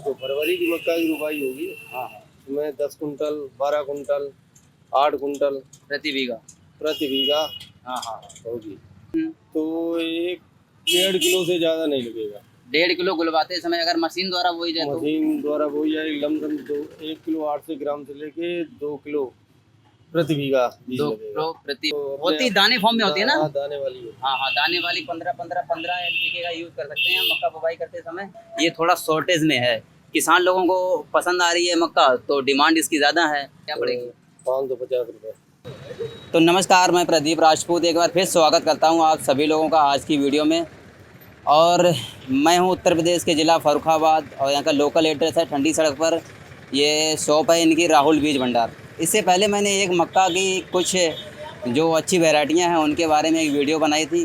जो फरवरी की मक्का की रुपाई होगी, हाँ उसमें 10 कुंटल, 12 कुंटल, 8 कुंटल प्रति बीघा। प्रति बीघा हाँ हाँ। होगी। तो एक 1.5 किलो से ज़्यादा नहीं लगेगा। 1.5 किलो गुलवाते समय अगर मशीन द्वारा बोई जाए तो मशीन द्वारा बोई जाएगी लमसम 1 किलो 800 ग्राम से लेके 2 किलो प्रति बीघा बीज 2 लगेगा। किलो प्रति तो होती दाने फॉर्म में होती है ना। हाँ, दाने वाली होती हाँ हाँ, दाने वाली 15 एनपीके का यूज कर सकते हैं हम मक्का बुवाई करते समय। ये थोड़ा शॉर्टेज में है, किसान लोगों को पसंद आ रही है मक्का, तो डिमांड इसकी ज़्यादा है। क्या पड़ेगी? 550 रुपये। तो नमस्कार, मैं प्रदीप राजपूत एक बार फिर स्वागत करता हूं आप सभी लोगों का आज की वीडियो में। और मैं हूं उत्तर प्रदेश के ज़िला फर्रुखाबाद और यहाँ का लोकल एड्रेस है ठंडी सड़क पर। ये शॉप है इनकी राहुल बीज भंडार। इससे पहले मैंने एक मक्का की कुछ जो अच्छी वैरायटियाँ हैं उनके बारे में एक वीडियो बनाई थी।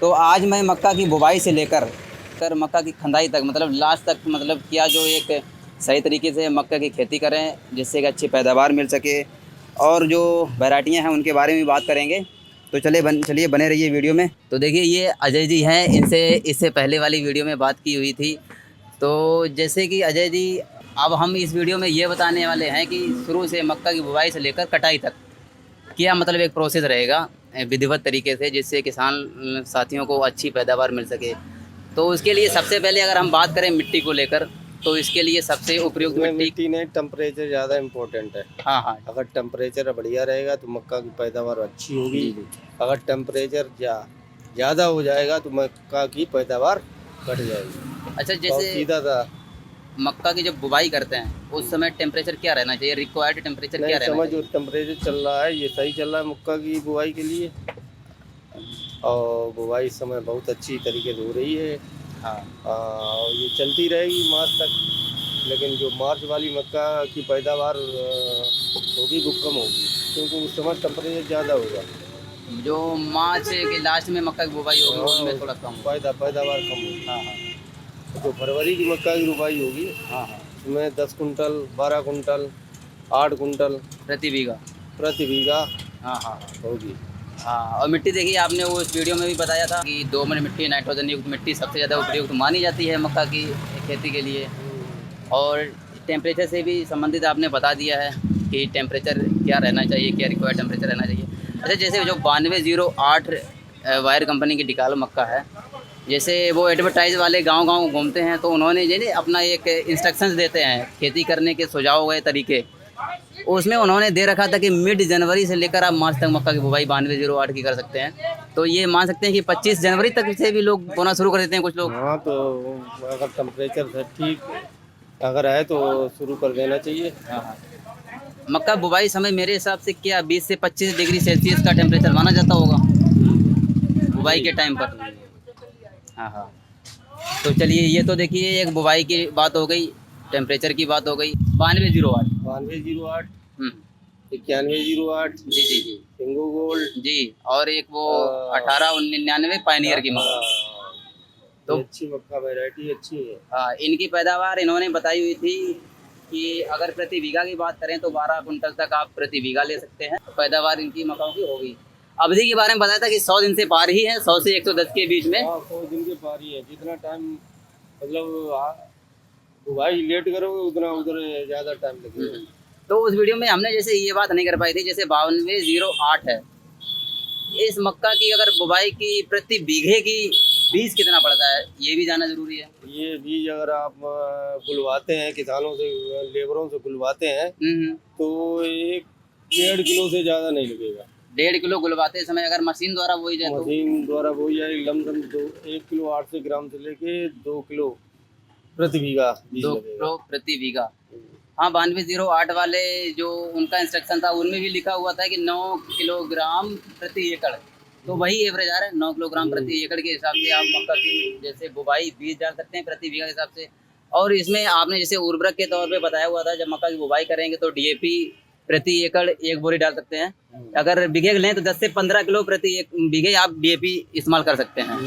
तो आज मैं मक्का की बुवाई से लेकर मक्का की खंदाई तक मतलब लास्ट तक मतलब क्या जो एक सही तरीके से मक्का की खेती करें जिससे कि अच्छी पैदावार मिल सके और जो वैरायटियाँ हैं उनके बारे में बात करेंगे। तो चलिए बने रहिए वीडियो में। तो देखिए ये अजय जी हैं, इनसे इससे पहले वाली वीडियो में बात की हुई थी। तो जैसे कि अजय जी, अब हम इस वीडियो में ये बताने वाले हैं कि शुरू से मक्का की बुवाई से लेकर कटाई तक क्या मतलब एक प्रोसेस रहेगा विधिवत तरीके से जिससे किसान साथियों को अच्छी पैदावार मिल सके। तो उसके लिए सबसे पहले अगर हम बात करें मिट्टी को लेकर, तो इसके लिए सबसे उपयुक्त मिट्टी नहीं, टेम्परेचर ज़्यादा इम्पोर्टेंट है। हाँ हाँ अगर टेम्परेचर बढ़िया रहेगा तो मक्का की पैदावार अच्छी होगी। जी जी। अगर टेम्परेचर ज़्यादा हो जाएगा तो मक्का की पैदावार घट जाएगी। अच्छा, बहुत जैसे सीधा था। मक्का की जब बुवाई करते हैं उस समय टेम्परेचर क्या रहना चाहिए, रिक्वायर्ड टेम्परेचर क्या नहीं रहना समझ, जो चाहिए? टेम्परेचर चल रहा है ये सही चल रहा है मक्का की बुआई के लिए, और बुआई इस समय बहुत अच्छी तरीके से हो रही है। हाँ और ये चलती रहेगी मार्च तक। लेकिन जो मार्च वाली मक्का की पैदावार होगी वो कम होगी, क्योंकि उस समय टेम्परेचर ज़्यादा होगा। जो मार्च के लास्ट में मक्का की बुवाई होगी उसमें थोड़ा कम होगा। पैदावार कम होगी। हाँ हाँ जो फरवरी की मक्का की रुपाई होगी, हाँ हाँ उसमें 10 कुंटल, 12 कुंटल, 8 कुंटल प्रति बीघा। प्रति बीघा हाँ हाँ होगी। हाँ। और मिट्टी देखिए, आपने वो इस वीडियो में भी बताया था कि दोमट मिट्टी, नाइट्रोजन युक्त मिट्टी सबसे ज़्यादा उपयुक्त मानी जाती है मक्का की खेती के लिए। और टेम्परेचर से भी संबंधित आपने बता दिया है कि टेम्परेचर क्या रहना चाहिए, क्या रिक्वायर्ड टेम्परेचर रहना चाहिए। अच्छा, जैसे जो 9208 वायर कंपनी की डिकालो मक्का है, जैसे वो एडवर्टाइज वाले गांव-गांव घूमते हैं तो उन्होंने जो है अपना एक इंस्ट्रक्शंस देते हैं खेती करने के सुझाव गए तरीके, उसमें उन्होंने दे रखा था कि मिड जनवरी से लेकर आप मार्च तक मक्का की बुवाई 9208 की कर सकते हैं। तो ये मान सकते हैं कि 25 जनवरी तक से भी लोग बोना शुरू कर देते हैं कुछ लोग। हाँ, तो अगर टेम्परेचर ठीक अगर है तो शुरू कर देना चाहिए। हाँ हाँ। मक्का बुवाई समय मेरे हिसाब से क्या 20 से 25 डिग्री सेल्सियस का टेम्परेचर माना जाता होगा बुवाई के टाइम पर। हाँ हाँ। तो चलिए, ये तो देखिए एक बुवाई की बात हो गई, टेम्परेचर की बात हो गई। 9208। 9208, हम्म। 9108, जी जी जी सिंगो गोल्ड जी। और एक वो आ, 1899 पायनियर की मक्का। ये तो अच्छी मक्का वैरायटी अच्छी है। हाँ, इनकी पैदावार इन्होंने बताई हुई थी कि अगर प्रति बीघा की बात करें तो 12 कुंटल तक आप प्रति बीघा ले सकते हैं, पैदावार इनकी मक्काओं की होगी। अवधि के बारे में बताया था कि 100 दिन से पार ही है, 100 से 110 के बीच में। हाँ, 100 दिन के पार ही है। जितना टाइम मतलब बुवाई लेट करोगे उतना उधर ज़्यादा टाइम लगेगा। तो उस वीडियो में हमने जैसे ये बात नहीं कर पाई थी, जैसे 9208 है, इस मक्का की अगर बुवाई की प्रति बीघे की बीज कितना पड़ता है ये भी जानना जरूरी है। ये बीज अगर आप गुलवाते हैं किसानों से, लेबरों से गुलवाते हैं, तो एक 1.5 किलो से ज़्यादा नहीं लगेगा। 1.5 किलो गुलवाते समय अगर मशीन द्वारा बोई जाए तो मशीन द्वारा बोई जाएगी लमसम 1 किलो 800 ग्राम से लेके 2 किलो प्रति बीघा बीज 2 लगेगा। किलो प्रति बीघा। हाँ, 9208 वाले जो उनका इंस्ट्रक्शन था उनमें भी लिखा हुआ था कि 9 किलोग्राम प्रति एकड़। तो वही एवरेज आ रहा है, 9 किलोग्राम प्रति एकड़ के हिसाब से आप मक्का की जैसे बुवाई बीज डाल सकते हैं प्रति बीघा के हिसाब से। और इसमें आपने जैसे उर्वरक के तौर पे बताया हुआ था, जब मक्का की बुवाई करेंगे तो डीएपी प्रति एकड़ 1 बोरी डाल सकते हैं। अगर बीघे लें तो 10 से 15 किलो प्रति एक बीघे आप डीएपी इस्तेमाल कर सकते हैं।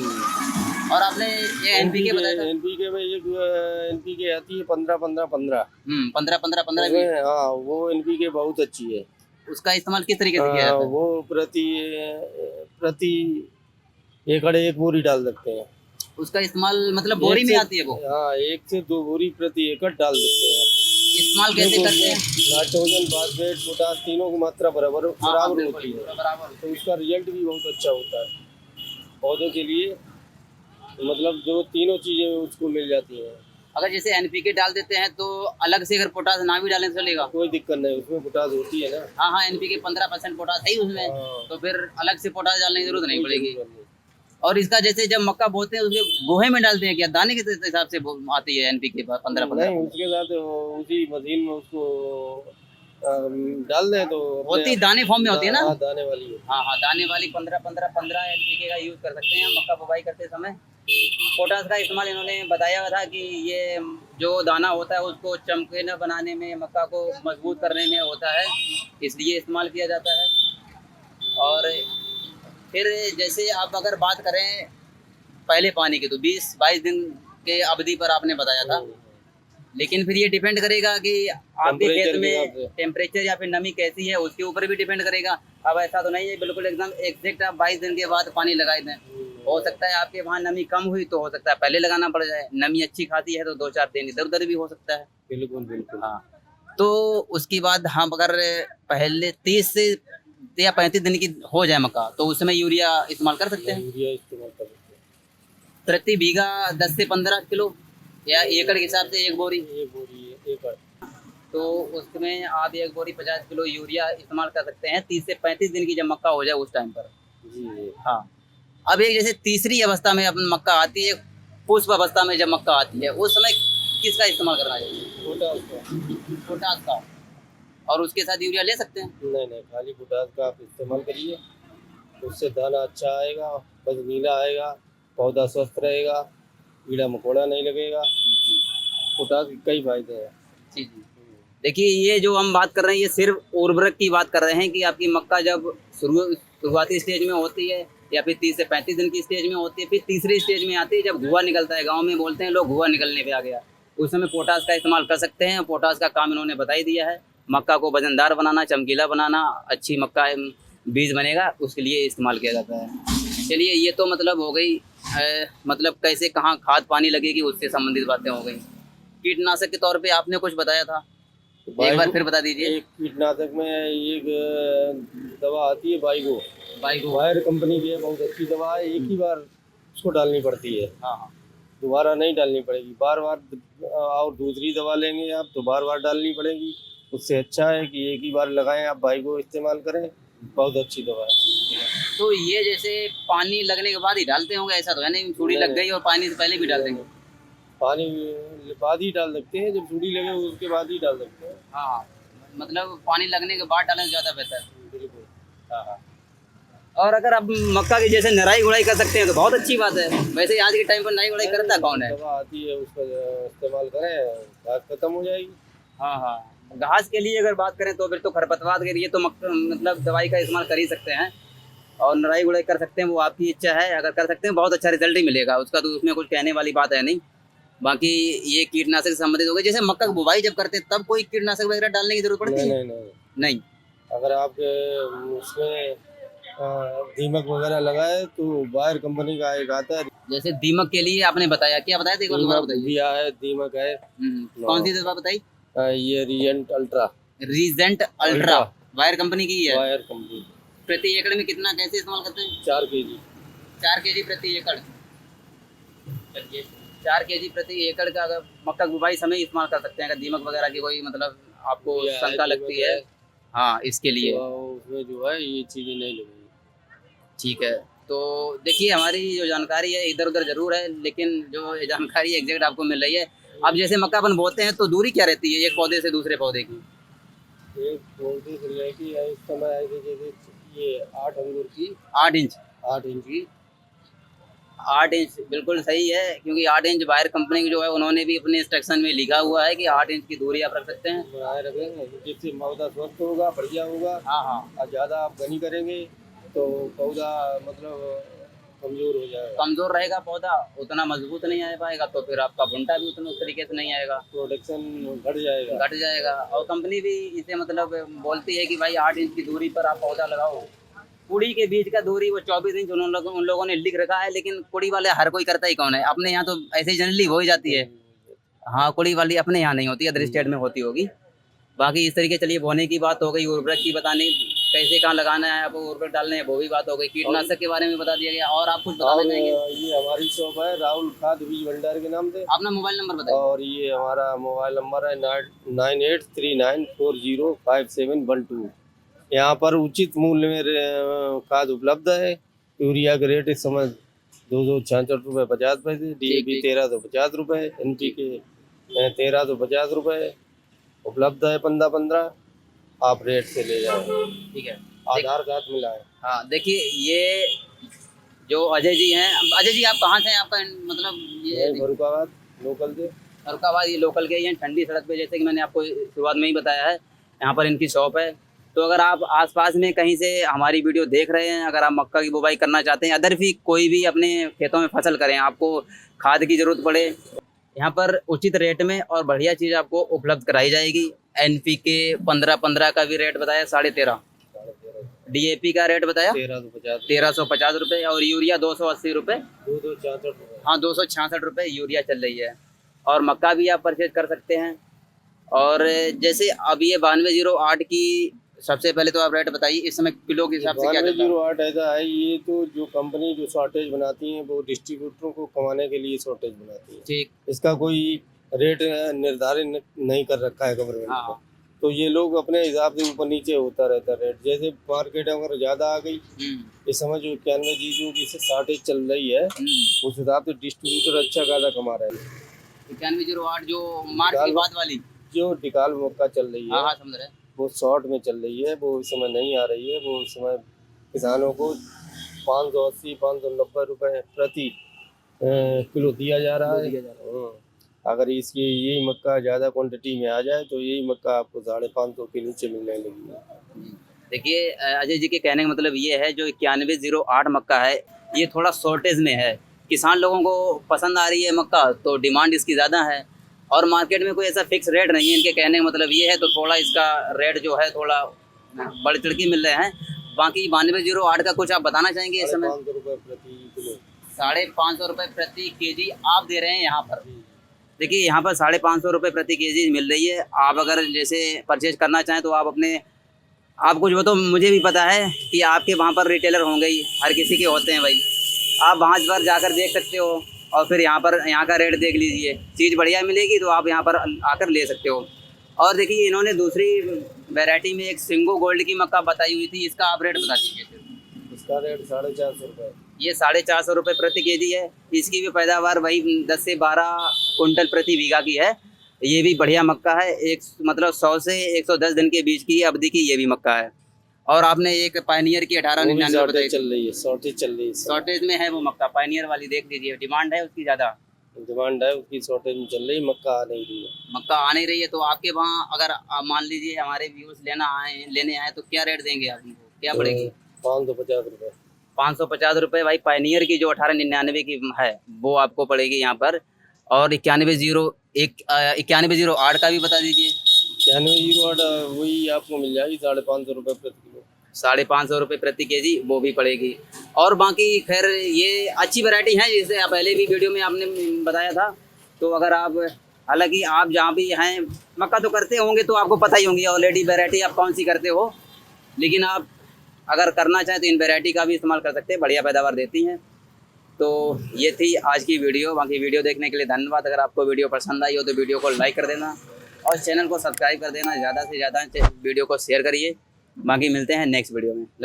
और आपने ये एनपीके बताया था। एनपीके में एक एनपीके आती है 15-15-15। 15-15-15 भी। हाँ, वो एनपीके बहुत अच्छी है। उसका इस्तेमाल किस तरीके से किया जाता है? वो प्रति प्रति एकड़ 1 बोरी डाल सकते हैं। उसका इस्तेमाल मतलब बोरी एक में से- आती है वो, हाँ 1 से 2 बोरी प्रति एकड़ डाल सकते हैं आप। इस्तेमाल कैसे देखो, करते हैं? नाइट्रोजन, फास्फेट, पोटाश तीनों की मात्रा बराबर हाँ, बराबर बिल्कुल, होती है, पूरा बराबर। तो उसका रिजल्ट भी बहुत अच्छा होता है पौधों के लिए। मतलब जो तीनों चीजें उसको मिल जाती हैं, अगर जैसे एनपीके डाल देते हैं तो अलग से अगर पोटास ना भी डालें तो चलेगा? कोई दिक्कत नहीं, उसमें पोटाश होती है ना। हाँ हाँ, एनपीके 15% पोटास है ही उसमें, हाँ, तो फिर अलग से पोटास डालने की जरूरत नहीं कोई पड़ेगी। जरूरत नहीं। और इसका जैसे जब मक्का बोते हैं उसके गोहे में डालते हैं क्या, दाने के हिसाब से आती है एनपीके 15-15? नहीं, उसके साथ उसी मशीन में उसको डाल दें तो होती अपने दाने फॉर्म में होती है ना? हाँ, दाने वाली होती हाँ हाँ, दाने वाली 15-15 एनपीके का यूज कर सकते हैं मक्का बुवाई करते समय। पोटास का इस्तेमाल इन्होंने बताया हुआ था कि ये जो दाना होता है उसको चमकीला बनाने में, मक्का को मजबूत करने में होता है, इसलिए इस्तेमाल किया जाता है। और फिर जैसे आप अगर बात करें पहले पानी की, तो 20-22 दिन के अवधि पर आपने बताया था, है। लेकिन फिर ये डिपेंड करेगा कि आपके खेत टेम्परेचर के हिसाब में से। टेम्परेचर या फिर नमी कैसी है उसके ऊपर भी डिपेंड करेगा। अब ऐसा तो नहीं है बिल्कुल एकदम एग्जैक्ट आप 22 दिन के बाद पानी लगाए दें, हो सकता है आपके वहाँ नमी कम हुई तो हो सकता है पहले लगाना पड़ जाए, नमी अच्छी खाती है तो 2-4 दिन इधर उधर भी हो सकता है। बिल्कुल बिल्कुल। हाँ, तो उसके बाद हम अगर पहले 30 से या 35 दिन की हो जाए मक्का तो उसमें यूरिया इस्तेमाल कर सकते हैं। यूरिया इस्तेमाल कर सकते प्रति बीघा 10 से 15 किलो या एकड़ के हिसाब से एक बोरी, हैं, ये बोरी है एकड़। तो उसमें आप एक बोरी 50 किलो यूरिया इस्तेमाल कर सकते हैं 30 से 35 दिन की जब मक्का हो जाए उस टाइम पर। जी। हाँ, अब एक जैसे तीसरी अवस्था में अपन मक्का आती है, पुष्प अवस्था में जब मक्का आती है उस समय किसका इस्तेमाल करना चाहिए? पोटाश का। पोटास का। और उसके साथ यूरिया ले सकते हैं? नहीं नहीं, खाली पोटाश का आप इस्तेमाल करिए, उससे दाना अच्छा आएगा, बस नीला आएगा, पौधा स्वस्थ रहेगा, कीड़ा मकोड़ा नहीं लगेगा। पोटाश के कई फायदे हैं। जी जी। देखिए ये जो हम बात कर रहे हैं ये सिर्फ उर्वरक की बात कर रहे हैं कि आपकी मक्का जब शुरुआती स्टेज में होती है या फिर 30 से 35 दिन की स्टेज में होती है, फिर तीसरी स्टेज में आती है जब घुआ निकलता है, गांव में बोलते हैं लोग घुआ निकलने पे आ गया, उस समय पोटास का इस्तेमाल कर सकते हैं। पोटास का काम इन्होंने बता ही दिया है, मक्का को वजनदार बनाना, चमकीला बनाना, अच्छी मक्का बीज बनेगा उसके लिए इस्तेमाल किया जाता है। चलिए ये तो मतलब हो गई मतलब कैसे कहाँ खाद पानी लगेगी उससे संबंधित बातें हो गई। कीटनाशक के तौर पे आपने कुछ बताया था, एक बार फिर बता दीजिए। एक कीटनाशक में एक दवा आती है बाइगो, बाइगो। वायर कंपनी की है, बहुत अच्छी दवा है, एक ही बार उसको डालनी पड़ती है, हाँ हाँ, दोबारा नहीं डालनी पड़ेगी। बार बार और दूसरी दवा लेंगे आप तो बार बार डालनी पड़ेगी। उससे अच्छा है कि एक ही बार लगाएं, आप बाइगो इस्तेमाल करें, बहुत अच्छी दवा है। तो ये जैसे पानी लगने के बाद ही डालते होंगे, ऐसा तो है नहीं सूढ़ी लग गई और पानी से पहले भी डाल देंगे? पानी बाद ही डाल सकते हैं, जब सूढ़ी लगे उसके बाद ही डाल सकते हैं। हाँ, मतलब पानी लगने के बाद डालें तो ज़्यादा बेहतर है। बिल्कुल। हाँ हाँ। और अगर आप मक्का की जैसे नराई गुड़ाई कर सकते हैं तो बहुत अच्छी बात है। वैसे आज के टाइम पर नराई गुड़ाई करता कौन है? दवा आती है, उसका इस्तेमाल करें, घास खत्म हो जाएगी। हाँ हाँ, घास के लिए अगर बात करें तो फिर तो खरपतवार के लिए तो मतलब दवाई का इस्तेमाल कर ही सकते हैं, और नराई गुड़ाई कर सकते हैं, वो आपकी इच्छा है, अगर कर सकते हैं बहुत अच्छा रिजल्ट ही मिलेगा उसका, तो उसमें कुछ कहने वाली बात है नहीं। बाकी ये कीटनाशक से संबंधित हो गए। जैसे मक्का की बुवाई जब करते हैं तब कोई कीटनाशक वगैरह डालने की जरूरत पड़ती नहीं है? नहीं नहीं, नहीं। अगर आप उसमें दीमक वगैरह लगाए तो वायर कंपनी का एक आता है। जैसे दीमक के लिए आपने बताया, क्या बताया था एक बार दोबारा दीमक बताइए। दिया है, दीमक है। कौन सी दवा बताई? ये Regent ultra. Regent ultra Bayer company की है। Bayer company. प्रति एकड़ में कितना कैसे इस्तेमाल करते हैं? 4 kg। 4 केजी प्रति एकड़। चलिए 4 केजी प्रति एकड़ का अगर मक्का बुवाई समय इस्तेमाल कर सकते हैं, अगर दीमक वगैरह की कोई मतलब आपको ये है, शंका दीमक लगती है, हाँ इसके लिए। तो उसमें जो है ये चीजें नहीं लगेगी। ठीक है, तो देखिए हमारी जो जानकारी है इधर उधर जरूर है, लेकिन जो जानकारी एग्जैक्ट आपको मिल रही है। अब जैसे मक्का अपन बोते हैं तो दूरी क्या रहती है एक पौधे से दूसरे पौधे की? एक पौधे से लेके इस समय ऐसे जैसे ये 8 अंगूर की 8 इंच। 8 इंच की 8 इंच बिल्कुल सही है, क्योंकि 8 इंच वायर कंपनी की जो है उन्होंने भी अपने इंस्ट्रक्शन में लिखा हुआ है कि 8 इंच की दूरी आप रख सकते हैं। बनाए रखेंगे, जिससे पौधा स्वस्थ होगा, बढ़िया होगा। हाँ हाँ, और ज़्यादा आप घनी करेंगे तो पौधा मतलब कमज़ोर हो जाएगा, कमजोर रहेगा पौधा, उतना मजबूत नहीं आ पाएगा, तो फिर आपका भुंटा भी उतना उस तरीके से नहीं आएगा, प्रोडक्शन घट जाएगा। घट जाएगा। और कंपनी भी इसे मतलब बोलती है कि भाई 8 इंच की दूरी पर आप पौधा लगाओ, कुड़ी के बीच का दूरी वो 24 इंच उन लोगों ने लिख रखा है, लेकिन कुड़ी वाले हर कोई करता ही कौन है, अपने यहाँ तो ऐसे ही जनरली हो ही जाती है। हाँ, कुड़ी वाली अपने यहाँ नहीं होती, अदर स्टेट में होती होगी। बाकी इस तरीके चलिए बोने की बात हो गई, उर्वरक की बताने कैसे कहाँ लगाना है आपको, उर्वरक डालने हैं वो भी बात हो गई, कीटनाशक के बारे में बता दिया गया। और आप कुछ बताना और चाहेंगे? ये हमारी शॉप है राहुल खाद बीज भंडार के नाम से। अपना मोबाइल नंबर बताइए। और ये हमारा मोबाइल नंबर है 9839405712। यहाँ पर उचित मूल्य में खाद उपलब्ध है। यूरिया के रेट इस समय 266.50 रुपये, DAP 1350 रुपये, NPK 1350 रुपये उपलब्ध है। 15-15 आप रेट से ले जाए। ठीक है, आधार कार्ड मिला है। हाँ देखिए, ये जो अजय जी हैं, अजय जी आप कहाँ से हैं? आपका मतलब ये फरुखाबाद लोकल से। फरुखाबाद, ये लोकल के हैं, ठंडी सड़क पे, जैसे कि मैंने आपको शुरुआत में ही बताया है, यहाँ पर इनकी शॉप है। तो अगर आप आसपास में कहीं से हमारी वीडियो देख रहे हैं, अगर आप मक्का की बुवाई करना चाहते हैं, अदर भी कोई भी अपने खेतों में फसल करें, आपको खाद की ज़रूरत पड़े, यहाँ पर उचित रेट में और बढ़िया चीज़ आपको उपलब्ध कराई जाएगी। NPK 15-15 का भी रेट बताया 13.5, DAP का रेट बताया 1350 रुपये, और यूरिया 280 रुपये, 266 रुपये। हाँ 266 रुपये यूरिया चल रही है। और मक्का भी आप परचेज कर सकते हैं। और जैसे अब ये 9208 की सबसे पहले तो आप रेट बताइए इस समय किलो के हिसाब से क्या चल रहा है? 9208 ऐसा है, ये तो जो कंपनी जो शॉर्टेज बनाती है वो डिस्ट्रीब्यूटरों को कमाने के लिए शॉर्टेज बनाती है। ठीक, इसका कोई रेट निर्धारित नहीं कर रखा है गवर्नमेंट ने। हाँ, तो ये लोग अपने हिसाब से ऊपर नीचे होता रहता है रेट। जैसे मार्केट अगर ज़्यादा आ गई, इस समय जो 91 जीजों की शॉर्टेज चल रही है, उस हिसाब से डिस्ट्रीब्यूटर अच्छा खासा कमा रहे हैं। 9108 जो मार्च के बाद वाली जो डिकाल मक्का चल रही है, हाँ समझ रहे हैं, वो शॉर्ट में चल रही है, वो इस समय नहीं आ रही है। वो इस समय किसानों को 580-590 रुपये प्रति किलो दिया जा रहा है। अगर इसकी यही मक्का ज़्यादा क्वांटिटी में आ जाए तो यही मक्का आपको 550 के नीचे मिलने लगी। देखिए अजय जी के कहने का मतलब ये है, जो 9108 मक्का है ये थोड़ा शॉर्टेज में है, किसान लोगों को पसंद आ रही है मक्का, तो डिमांड इसकी ज़्यादा है, और मार्केट में कोई ऐसा फिक्स रेट नहीं है। इनके कहने का मतलब ये है, तो थोड़ा इसका रेट जो है थोड़ा बढ़ चढ़ के मिल रहे हैं। बाकी 9208 का कुछ आप बताना चाहेंगे इस समय? 500 रुपये प्रति किलो, 550 रुपये प्रति केजी आप दे रहे हैं यहाँ पर। देखिए यहाँ पर 550 रुपये प्रति केजी मिल रही है। आप अगर जैसे परचेज करना चाहें तो आप अपने, आप कुछ वो तो मुझे भी पता है कि आपके वहाँ पर रिटेलर होंगे ही, हर किसी के होते हैं भाई, आप वहाँ पर जाकर देख सकते हो और फिर यहाँ का रेट देख लीजिए, चीज़ बढ़िया मिलेगी तो आप यहाँ पर आकर ले सकते हो। और देखिए इन्होंने दूसरी वैरायटी में एक सिंगो गोल्ड की मक्का बताई हुई थी, इसका आप रेट बता दीजिए फिर। इसका रेट 450 रुपये। ये 450 रुपये प्रति केजी है। इसकी भी पैदावार वही 10 से 12 कुंटल प्रति बीघा की है। ये भी बढ़िया मक्का है, एक मतलब 100 से 110 दिन के बीच की अवधि की ये भी मक्का है। और आपने एक पायनियर की 1899 बताई चल रही है, शॉर्टेज चल रही है। शॉर्टेज में है वो मक्का, पायनियर वाली देख लीजिए, डिमांड है उसकी ज़्यादा, डिमांड है उसकी, शॉर्टेज में चल रही, मक्का आ नहीं रही है। मक्का आ नहीं रही है। तो आपके वहाँ अगर आप मान लीजिए हमारे व्यूअर्स लेने आए तो क्या रेट देंगे आप उनको, क्या पड़ेगी? 550 रुपये। 550 रुपये भाई पायनियर की जो 1899 की है वो आपको पड़ेगी यहाँ पर। और 9108 का भी बता दीजिए। 9108 वही आपको मिल जाएगी 550 रुपये प्रति किलो, 550 रुपये प्रति केजी वो भी पड़ेगी। और बाकी खैर ये अच्छी वैरायटी है, जिसे आप पहले भी वीडियो में आपने बताया था। तो अगर आप, हालांकि आप जहाँ भी हैं मक्का तो करते होंगे तो आपको पता ही होंगी ऑलरेडी वैरायटी आप कौन सी करते हो, लेकिन आप अगर करना चाहें तो इन वैरायटी का भी इस्तेमाल कर सकते हैं, बढ़िया पैदावार देती हैं। तो ये थी आज की वीडियो। बाकी वीडियो देखने के लिए धन्यवाद। अगर आपको वीडियो पसंद आई हो तो वीडियो को लाइक कर देना और चैनल को सब्सक्राइब कर देना, ज़्यादा से ज़्यादा वीडियो को शेयर करिए। बाकी मिलते हैं नेक्स्ट वीडियो में।